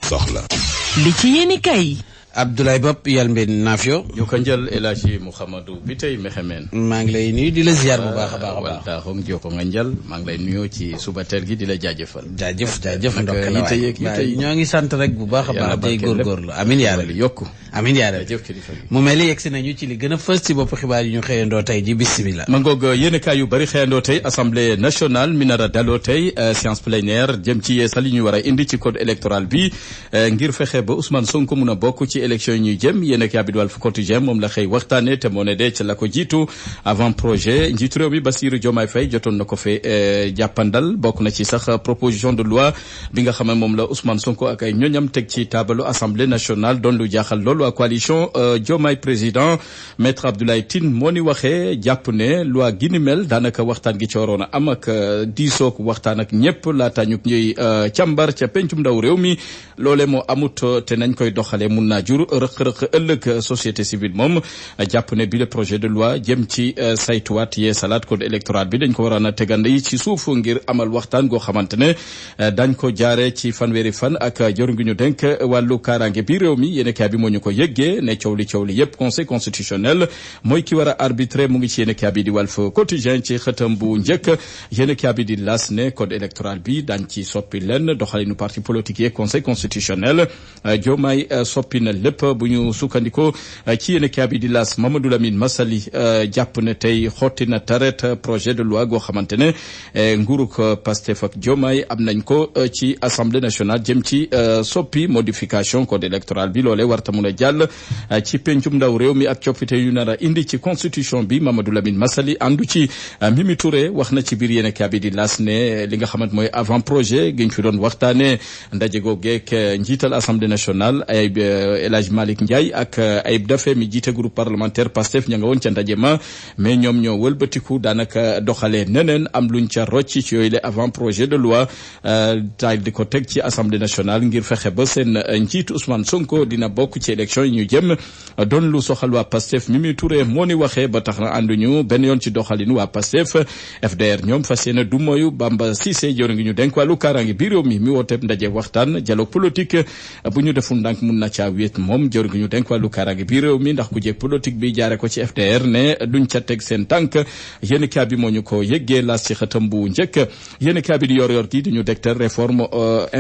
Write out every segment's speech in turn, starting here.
soxla li ci yéeni kay Abdoulaye Bopp Yalmbé Nafio ñu ko njël El Hadji Mouhamadou bi tey mexemeen maa ngi lay nuyu di la ziar bu baax a baax a baax waltaaxoog joko nga njël maa ngi lay nuyoo ci suba teel gi di la jaajëfal jaajëf ndokk la waay ñoo ngi sant rek bu baax a baax tey góorgóorlu amin yaa rabbi yokku amin yaa rabbi mu mel ni yegsi nañu ci li gën a fës ci bopp xibaar yi ñu xëyandoo tey ji bismillah ma ngoog yéenekaay yu bari xëyandoo tey assemblée nationale mi nar a daloo tey séance plénière jëm ci yeesal yi ñu war a indi ci code électoral bi ngir fexe ba Ousmane Sonko mun a bokk ci élection yi ñuy jëm yéenekaay bi di Walf Quotidien moom la xëy waxtaane te moo ne de ca la ko jiitu avant projet njiitu réew mi Bassirou Diomaye Faye jotoon na ko fee jàppandal bokk na ci sax proposition de loi bi nga xam ne moom la Ousmane Sonko ak ay ñoñam teg ci taabalu assemblée nationale doon lu jaaxal loolu waa coalition Diomaye président maître Abdoulaye Tine moo ni waxee jàpp ne loi gi ni mel daanaka waxtaan gi ci waroon a am ak diisoog waxtaan ak ñëpp laata ñu ñuy càmbar ca pencum ndaw réew mi loole moo amut te nañ koy doxalee mun naa jur rëq-rëq ëllëg société civile moom jàpp ne bi le projet de loi jëm ci saytuwaat yee salaat code électoral bi dañ ko waroon a tegande yi ci suuf ngir amal waxtaan goo xamante ne dañ ko jaare ci fanweeri fan ak jëru ngi ñu denk wàllu kaaraange bi réew mi yéenekaay bi moo ñu ko yëggee ne coow li yëpp conseil constitutionnel mooy ki war a arbitrer mu ngi ci yéenekaay bi di Walf Quotidien ci xëtam bu njëkk yéenekaay bi di las ne code électoral bi dañ ci soppi leen doxalinu parti politique yi conseil constitutionnel Diomaye soppi na lépp bu ñu sukkandiko ci yéenekaay bi di las Mamadou Lamine Massaly jàpp ne tey xotti na taret projet de loi goo xamante ne nguuruk Pastef ak Diomaye am nañ ko ci assemblée nationale jëm ci soppi modification code électoral bi loolee warta mun a jàll ci pencum ndaw réew mi ak coppite yu nar a indi ci constitution bi Mamadou Lamine Massaly àndu ci Mimi Touré wax na ci biir yéenekaay bi di las ne li nga xamante mooy avant projet giñ fi doon waxtaane ndaje googeek njiital assemblée nationale Ayib El Hadji Malick Ndiaye ak Ayib Daffé mi jiite groupe parlementaire Pastef ña nga woon ca ndaje ma mais ñoom ñoo wëlbatiku daanaka doxalee neneen am luñ ca rocc ci yooyu le avant projet de loi daal di ko teg ci assemblée nationale ngir fexe ba seen njiit Ousmane Sonko dina bokk ci élection yi ñu jëm doon lu soxal waa Pastef Mimi Touré moo ni waxee ba tax na ànduñu benn yoon ci doxalinu waa Pastef FDR ñoom fas yéene du mooyu Bamba Cissé jor ngi ñu denk wàllu kaaraange bi réew mi wooteeb ndaje waxtaan dialogue politique bu ñu deful ndànk mun na caa wéet moom jor ngi ñu denk wàllu kaaraange bi réew mi ndax ku jeeg politique bi jaare ko ci FDR ne duñ ca teg seen tànk yéenekaay bi moo ñu ko yëggee laas ci xëtam bu njëkk yéenekaay bi di yor gi di ñu dektal réforme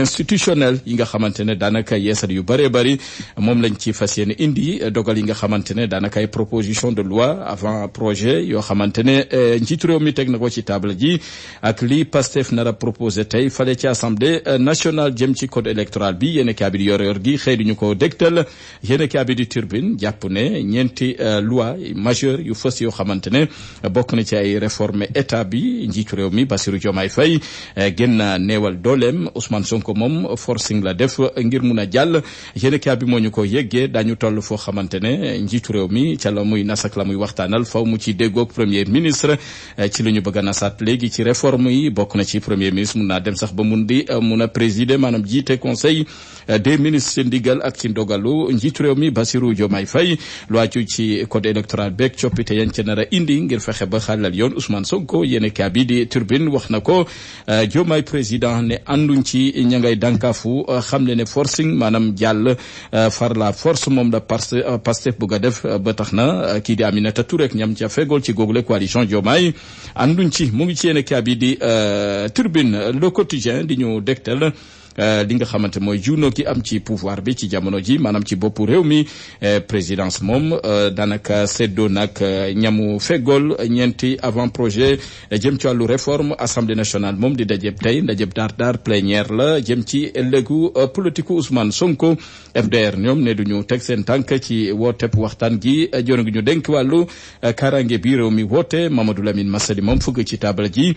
institutionnelle yi nga xamante ne daanaka yeesal yu bëree bëri moom lañ ci fas yéene indi dogal yi nga xamante ne daanaka ay proposition de loi avant projet yoo xamante ne njiitu réew mi teg na ko ci table ji ak li Pastef nar a proposé tey fale ci assemblée nationale jëm ci code électoral bi yéenekaay bi di yor gi xëy duñu ko dektal yéenekaay bi di Tribune jàpp ne ñeenti loi majeure yu fës yoo xamante ne bokk na ci ay réforme état bi njiitu réew mi Bassirou Diomaye Faye gën na neewal dooleem Ousmane Sonko moom forcing la def ngir mun a jàll yéenekaay bi moo ñu ko yëggee dañu toll foo xamante ne njiitu réew mi ca la muy nasak la muy waxtaanal faw mu ci déggoog premier ministre ci lu ñu bëgg a nasaat léegi ci réforme yi bokk na ci premier ministre mun naa dem sax ba mun a présider maanaam jiite conseil des ministres ci ndigal ak ci ndogalu njiitu réew mi Bassirou Diomaye Faye lu aju ci code électoral beeg coppite yañ ca nar a indi ngir fexe ba xàllal yoon Ousmane Sonko yéenekaay bi di Turbine wax na ko Diomaye président ne ànduñ ci ña ngay dànkaafu xam ne forcing maanaam jàll far la force moom la Pastef bugg a def ba tax na kii di Aminata Touré ak ñam ca fegool ci googule coalition Diomaye ànduñ ci mu ngi ci yéenekaay bi di Turbine Le Quotidien di ñu dégtal li nga xamante mooy juunoo gi am ci pouvoir bi ci jamono ji maanaam ci boppu réew mi présidence moom daanaka seddoo nag ñamu feggool ñeenti avant projet jëm ci wàllu réforme assemblée nationale moom di dajeb tey ndajeb daar plénière la jëm ci ëllëgu politique Ousmane Sonko FDR ñoom ne duñu teg seen tànk ci wooteb waxtaan gi jono gi ñu denk wàllu karange bi réew mi woote Mamadou Lamine Massaly moom fugg ci table ji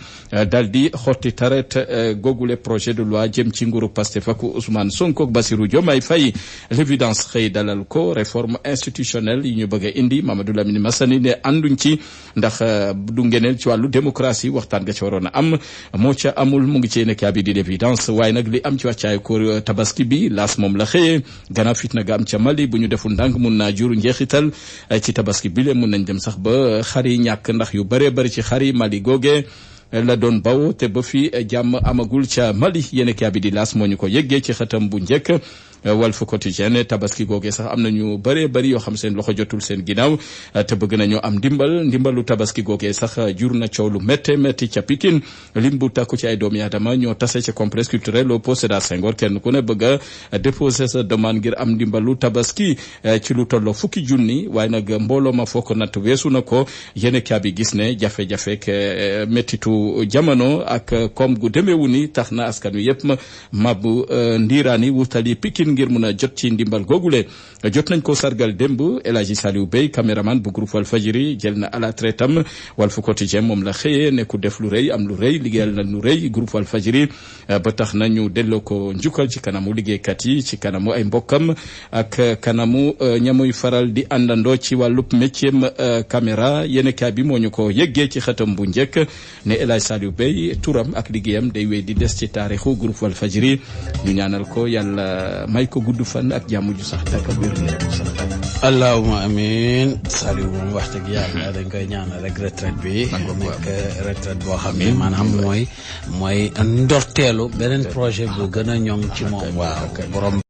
dal di xotti taret googule projet de loi jëm ci nguuru Pastef ak Ousmane Sonko ak Bassirou Diomaye Faye. L'évidence xëy dalal ko réforme institutionnelle yi ñu bëgg a indi Mamadou Lamine Massani ne ànduñ ci ndax du ngeneel ci wàllu démocratie waxtaan nga ci waroon a am moo ca amul mu ngi ci yéen a bi di l'évidence waaye nag li am ci wàccaayu ko tabaski bi laas moom la xëyee gannaaw fitna ga am ca Mali bu ñu deful ndànk mun naa jur njeexital ci tabaski bi le mun nañ dem sax ba xar yi ñàkk ndax yu bëree bëri ci xar yi Mali googe la doon baw te ba fi jàmm amagul ca Mali yéen a bi di laas moo ñu ko yëggee ci xëtam bu njëkk. Walf Quotidien tabaski googee sax am nañu bëree bëri yoo xam seen loxo jotul seen ginnaaw te bëgg nañoo am ndimbalu tabaski googee sax jur na coow lu métti ca Pikine lim bu takku ci ay doomi aadama ñoo tase ci complexe culturel Léopold Sédar Senghor kenn ku ne bëgg a déposer sa demande ngir am ndimbalu tabaski ci lu tolloo 10 junni waaye nag mbooloo ma foo ko natt weesu na ko yéen bi gis ne jafe-jafeek méttitu jamono ak koom gu demeewu ni tax na askan wi yëpp mabbu ndiiraani wutali Pikine ngir mun a jot ci ndimbal googule jot nañ ko sargal démb El Hadji Saliou Bey caméraman bu groupe Walfadjri jël na à la traite am Walf Quotidien moom la xëyee ne ku def lu rëy am lu rëy liggéeyal na lu rëy groupe Walfadjri ba tax na ñu delloo ko njukkal ci kanamu liggéeykat yi ci kanamu ay mbokkam ak kanamu ñamuy faral di àndandoo ci wàllub métier caméra yéen kaa bi moo ñu ko yëggee ci xëtam bu njëkk ne El Hadji Saliou Bey turam ak liggéeyam day wéy di des ci taarixu groupe Walfadjri ñu ñaanal ko yàlla may ko gudd fan ak jàmm ju sax dàkk wér gu yaram sax allahumma amiin Saliou moom wax dëgg yàlla dañ koy ñaanal rek retraite bi nekk retraite boo xam ne maanaam mooy ndorteelu beneen projet bu gën a ñoŋ ci moom waaw borom